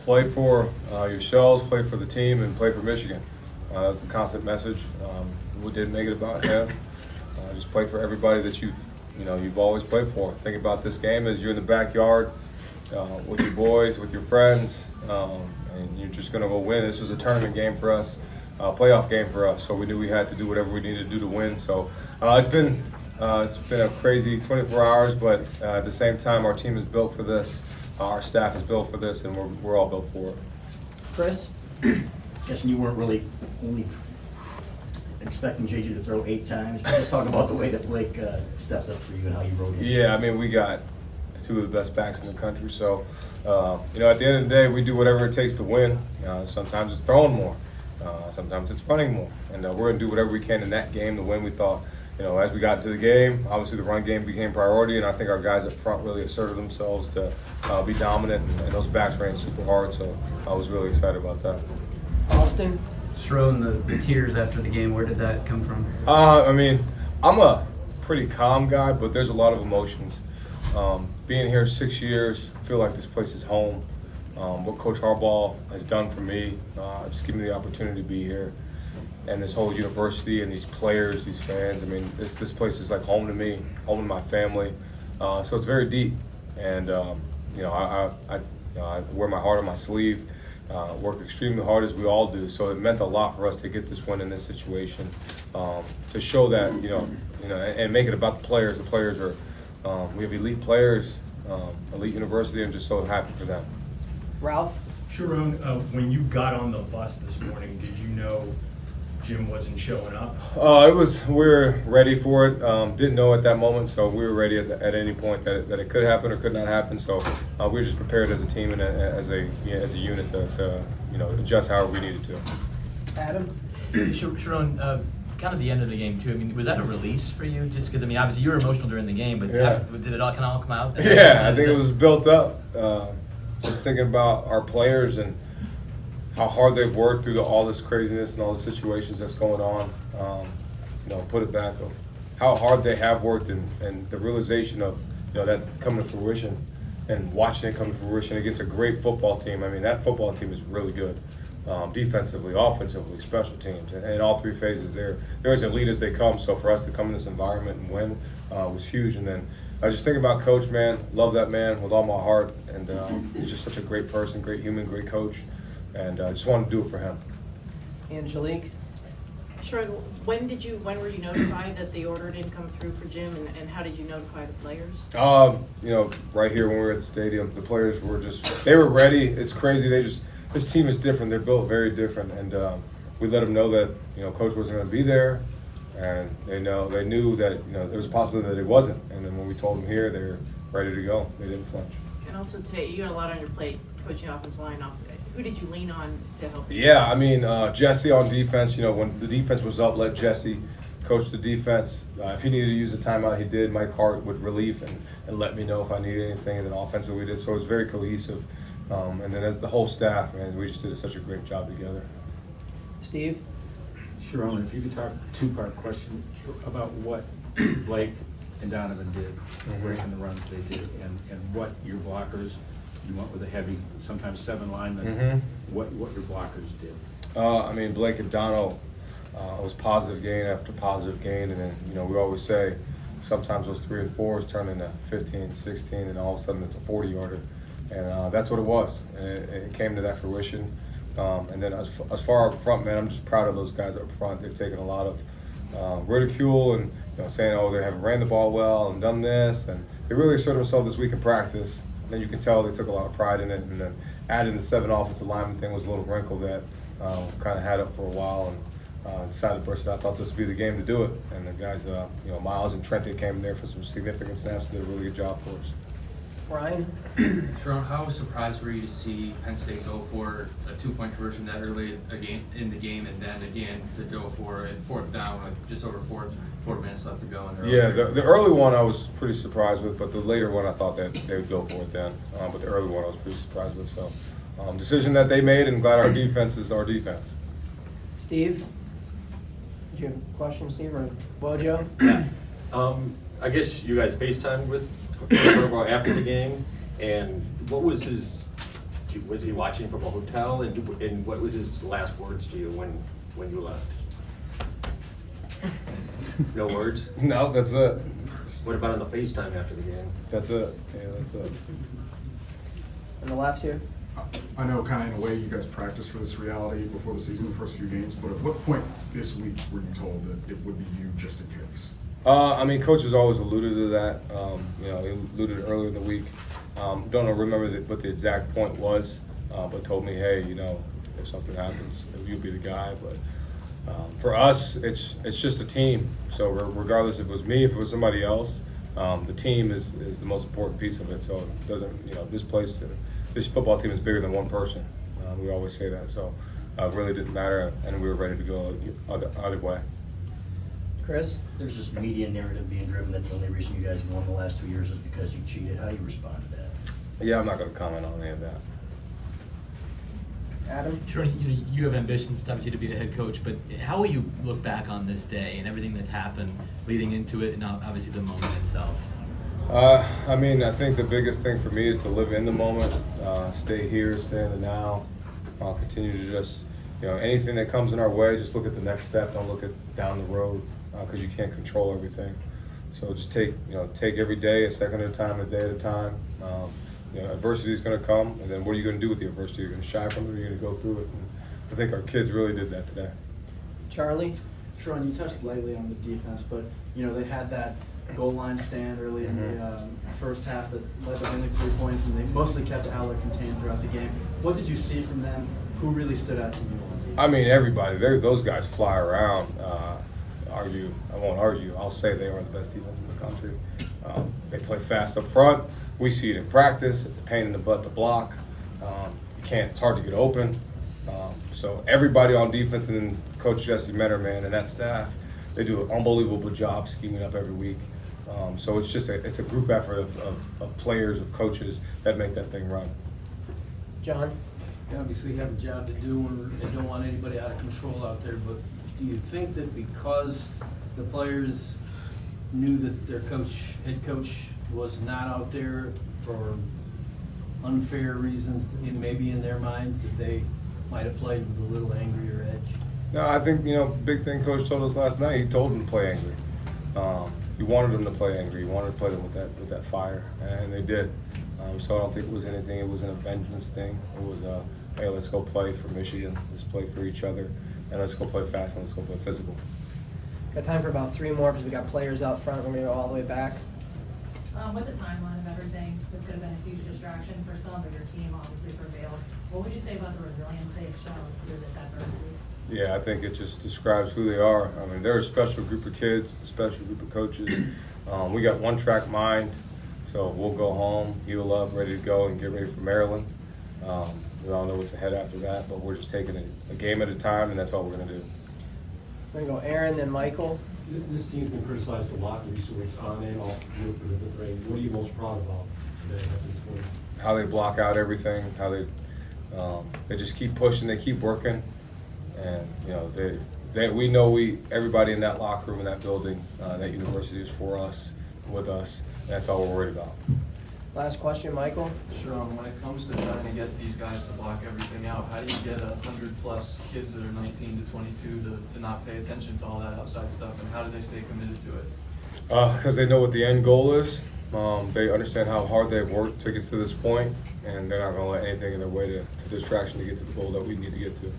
play for yourselves, play for the team, and play for Michigan. That's the constant message. We didn't make it about him. Just play for everybody that you've always played for. Think about this game as you're in the backyard with your boys, with your friends, and you're just going to go win. This was a tournament game for us, a playoff game for us, so we knew we had to do whatever we needed to do to win. So it's been a crazy 24 hours, but at the same time, our team is built for this. Our staff is built for this, and we're all built for it. Chris? Guessing you weren't really only expecting JJ to throw 8 times, but just talk about the way that Blake stepped up for you and how you rode him. Yeah, I mean, we got 2 of the best backs in the country, so at the end of the day, we do whatever it takes to win. Sometimes it's throwing more, sometimes it's running more, and we're gonna do whatever we can in that game to win. We thought, as we got into the game, obviously the run game became priority, and I think our guys up front really asserted themselves to be dominant, and those backs ran super hard, so I was really excited about that. Austin? Sherrone, the tears after the game, where did that come from? I mean, I'm a pretty calm guy, but there's a lot of emotions. Being here 6 years, I feel like this place is home. What Coach Harbaugh has done for me, just giving me the opportunity to be here. And this whole university and these players, these fans, I mean, this place is like home to me, home to my family. So it's very deep. And, I wear my heart on my sleeve, work extremely hard as we all do. So it meant a lot for us to get this win in this situation, to show that, and make it about the players. The players are, we have elite players, elite university. I'm just so happy for them. Ralph? Sherrone, when you got on the bus this morning, did you know Jim wasn't showing up? We were ready for it. Didn't know at that moment, so we were ready at any point that it could happen or could not happen. So we were just prepared as a team and as a unit to adjust however we needed to. Adam? Sherrone, kind of the end of the game too. I mean, was that a release for you? Just because obviously you were emotional during the game, but Yeah. did it all kind of all come out? Yeah, I think it was built up. Just thinking about our players and how hard they've worked through all this craziness and all the situations that's going on. Put it back of how hard they have worked and the realization of that coming to fruition and watching it come to fruition against a great football team. I mean, that football team is really good. Defensively, offensively, special teams, and in all 3 phases, they're as elite as they come. So for us to come in this environment and win was huge. And then I just think about Coach, man, love that man with all my heart, and he's just such a great person, great human, great coach, and I just wanted to do it for him. Angelique? Sure. When were you notified that the order didn't come through for Jim, and how did you notify the players? Right here when we were at the stadium, the players they were ready. It's crazy. This team is different. They're built very different, and we let them know that Coach wasn't going to be there, and they knew that there was a possibility that it wasn't. And then when we told them here, they're ready to go. They didn't flinch. And also today, you had a lot on your plate, coaching offensive line. Who did you lean on to help you? Yeah, I mean Jesse on defense. When the defense was up, let Jesse coach the defense. If he needed to use a timeout, he did. Mike Hart would relief and let me know if I needed anything, and then offensively we did. So it was very cohesive. And then as the whole staff, man, we just did such a great job together. Steve? Sherrone, if you could talk 2-part question about what Blake and Donovan did, breaking the runs they did, and what your blockers, you went with a heavy, sometimes 7 linemen, what your blockers did. Blake and Dono, was positive gain after positive gain, and then, we always say sometimes those 3 and 4s turn into 15, 16, and all of a sudden it's a 40-yarder. And that's what it was. And it came to that fruition. And then as far up front, man, I'm just proud of those guys up front. They've taken a lot of ridicule and saying, oh, they haven't ran the ball well and done this. And they really asserted themselves this week in practice. And then you can tell they took a lot of pride in it. And then adding the 7 offensive lineman thing was a little wrinkle that kind of had up for a while. And decided to burst it. I thought this would be the game to do it. And the guys, Miles and Trent, they came in there for some significant snaps and did a really good job for us. Ryan? Sherrone, how surprised were you to see Penn State go for a 2-point conversion that early in the game, and then again to go for a 4th down with just over 4 minutes left to go? Yeah, the early one I was pretty surprised with, but the later one I thought that they would go for it then. But the early one I was pretty surprised with. So, decision that they made, and glad our defense is our defense. Steve? Did you have a question, Steve, or Bojo? Yeah. I guess you guys FaceTimed with Harbaugh after the game, and what was his Was he watching from a hotel, and what was his last words to you when you left? No words? No, that's it. What about on the FaceTime after the game? That's it. Yeah, that's it. On the left here. I know kind of in a way you guys practiced for this reality before the season, the first few games, but at what point this week were you told that it would be you just in case? I mean, coach has always alluded to that. You know, he alluded earlier in the week. Remember what the exact point was, but told me, hey, you know, if something happens, you'll be the guy. But for us, it's just a team. So regardless if it was me, if it was somebody else, the team is the most important piece of it. So it doesn't, you know, this football team is bigger than one person. We always say that. So it really didn't matter, and we were ready to go either way. Chris? There's this media narrative being driven that the only reason you guys won the last 2 years is because you cheated. How do you respond to that? Yeah, I'm not going to comment on any of that. Adam? Sure, you have ambitions obviously to be the head coach, but how will you look back on this day and everything that's happened leading into it, and obviously the moment itself? I mean, I think the biggest thing for me is to live in the moment, stay here, stay in the now, continue to just, you know, anything that comes in our way, just look at the next step, don't look at down the road, because you can't control everything. So just take every day a second at a time, a day at a time. You know, adversity is going to come, and then what are you going to do with the adversity? You're going to shy from it, or you're going to go through it. And I think our kids really did that today. Charlie? Sherrone, you touched lightly on the defense, but you know they had that goal line stand early in the first half that led to only 3 points, and they mostly kept Aller contained throughout the game. What did you see from them? Who really stood out to you on defense? I mean, everybody. Those guys fly around. I won't argue. I'll say they are the best defense in the country. They play fast up front. We see it in practice. It's a pain in the butt to block. It's hard to get open. So everybody on defense, and then Coach Jesse Metter, man, and that staff, they do an unbelievable job scheming up every week. So it's a group effort of players, of coaches that make that thing run. John? Obviously you have a job to do, and they don't want anybody out of control out there, but do you think that because the players knew that their head coach was not out there for unfair reasons, maybe in their minds, that they might have played with a little angrier edge? No, I think, you know, big thing Coach told us last night, he told them to play angry. He wanted them to play angry. He wanted to play them with that fire, and they did. So I don't think it was anything. It wasn't a vengeance thing. It was hey, let's go play for Michigan. Let's play for each other, and let's go play fast, and let's go play physical. Got time for about 3 more because we got players out front. We're going to go all the way back. With the timeline of everything, this could have been a huge distraction for some, but your team obviously prevailed. What would you say about the resilience they've shown through this adversity? Yeah, I think it just describes who they are. I mean, they're a special group of kids, a special group of coaches. We got one-track mind, so we'll go home, heal up, ready to go, and get ready for Maryland. We all know what's ahead after that, but we're just taking it a game at a time, and that's all we're going to do. We're going to go Aaron, then Michael. This team's been criticized a lot in recent weeks on and off the field for different things. What are you most proud about today after this win? How they block out everything, how they just keep pushing, they keep working, and you know we know everybody in that locker room, in that building, that university is for us, with us, and that's all we're worried about. Last question, Michael. Sherrone, when it comes to trying to get these guys to block everything out, how do you get 100+ kids that are 19 to 22 to not pay attention to all that outside stuff, and how do they stay committed to it? Because they know what the end goal is. They understand how hard they've worked to get to this point, and they're not going to let anything in their way to distraction to get to the goal that we need to get to.